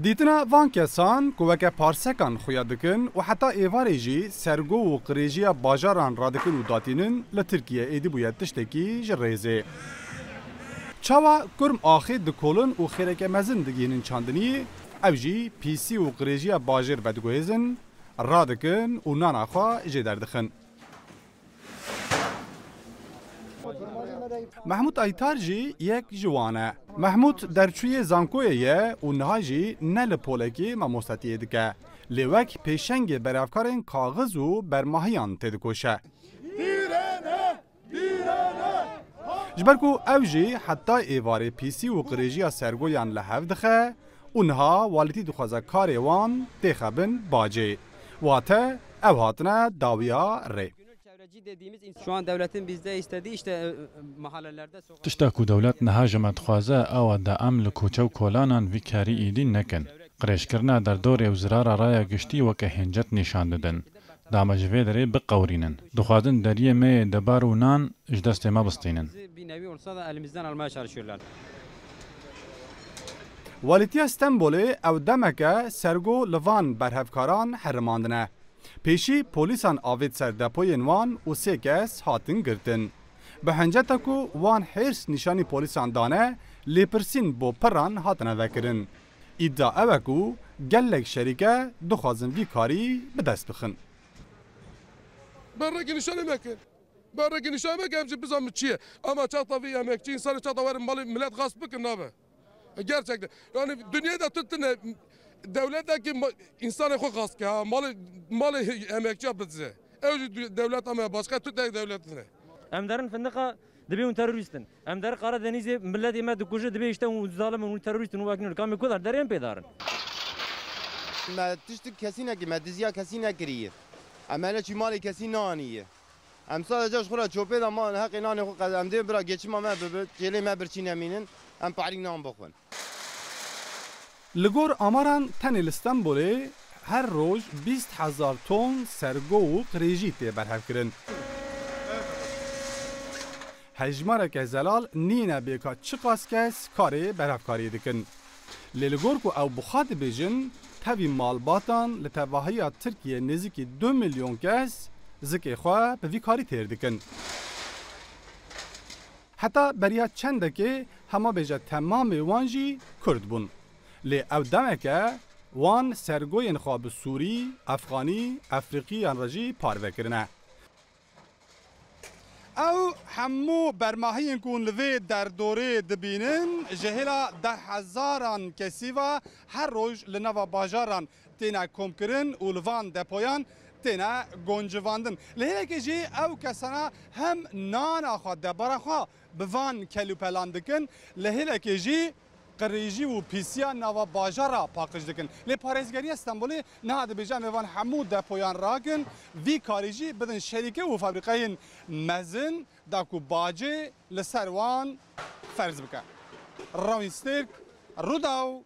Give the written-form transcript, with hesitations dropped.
دیتنا وان کسان کوکه پارسکان خویا دکن و حتی ایواری جی سرگو و قریجی باجاران را دکن و داتینن لترکیه ایدی بوید تشتکی جریزه. چاوا کرم آخی دکولن و خیرک مزن دگینن چاندنی او جی پیسی و قریجی باجر بدگویزن را دکن و ناناخوا جدر دخن. محمود ایتار جی یک جوانه. محمود درچوی زانکویه و نهاجی نل پولکی ماموستاتیه دکه. لیوک پیشنگ برافکارن کاغذ و برماهیان تدکوشه. جبرکو اوجی حتی ایواره پیسی و قریجی سرگویان لحف دخه اونها والتی دخوازه کاریوان دخبن باجه. واته او هاتنه داویا ری. Şu an devletin bizde istediği işte mahallelerde tişta ku dewlet niha dixwaze ew de em li koçe û kolanan vî karî êdî nekin. Qirêjkirina derdorê û zirara raya giştî weke hincet nîşan didin. Dame ji vê derê biqewrînin. Dixwazin deriyê me yê debar û nan ji destê me bistînin. bir nevi olsa da elimizden almaya çalışıyorlar. Walitiya Stenbolê ew demeke sergo li van berhevkaran herrimandine. Pêşî polîsan avêt ser depoyên wan û sê kes hatin girtin. Bi hinceta ku wan hêrs nîşanî polîsan dane, lêpirsîn bo piran hatine vekirin. İddia ew e ku gelek şerîke dixwazin vî karî bi dest bixin. Berrekî nîşanê mekin. Berrekî nîşanê mekin em jî bizamin çi ye. Ama çata vî emekçi insanê çata werin malê millet gasp bikin nabe. Gerçekten. Yani dünyada tutune devletteki insanı xwe gasp ha malı emekçi bize. Ev devlet ama başka Türk devletine. Emdarın fındıka dibî teröristin. Emdar Karadeniz'e millet yeme dikuşu dibî işte zalimin teröristin u vaknur kamı kadar deryen peydarın. ما تشتك كسينة ما دزيا كسينة كريه أما شيء مالي كسينة أنيه أم صار جاش خلا شوبي ده ما هاك ناني خو قد أم ده برا جيش ما ببت جلي ما برشين أمينن أم بعدين نام بخون. لگور آماران تنی لستانبولی هر روز 20,000 تن سرگو و قریجی تی برهف کرن. هجمارک زلال نینه بیکا چقاس کس کاری برهف کاری دکن. لگور کو او بخاد بیجن تاوی مالباتان لتواهی ترکیه نزدیک 2 میلیون کس زکی خواه به وی کاری تیر دکن. حتی بریا چنده که همه بیجه تمام وانجی کرد بون. لی او دمکه وان سرگوین خواب سوری، افغانی، افریقی انرژی پاروه کرنه. او همو برماهین کن لوی در دوره دبینن جهلا 10,000 کسی و هر روز لنوا باجاران تینا کم کرن و لوان دپویان تینا گنجواندن. لهله که جی او کسانا هم نان آخواد دبار خواه بوان کلوپلان دکن لهله که جی قریجی و پیسیا نوا باجارا پاکش دکن. لی پارێزگەری استانبولی نه دبیجا میوان همو دپویان راکن وی کاریجی بدن شریکه و فابریکین مزن داکو باجه لسروان فرض بکن. راوین سترک روداو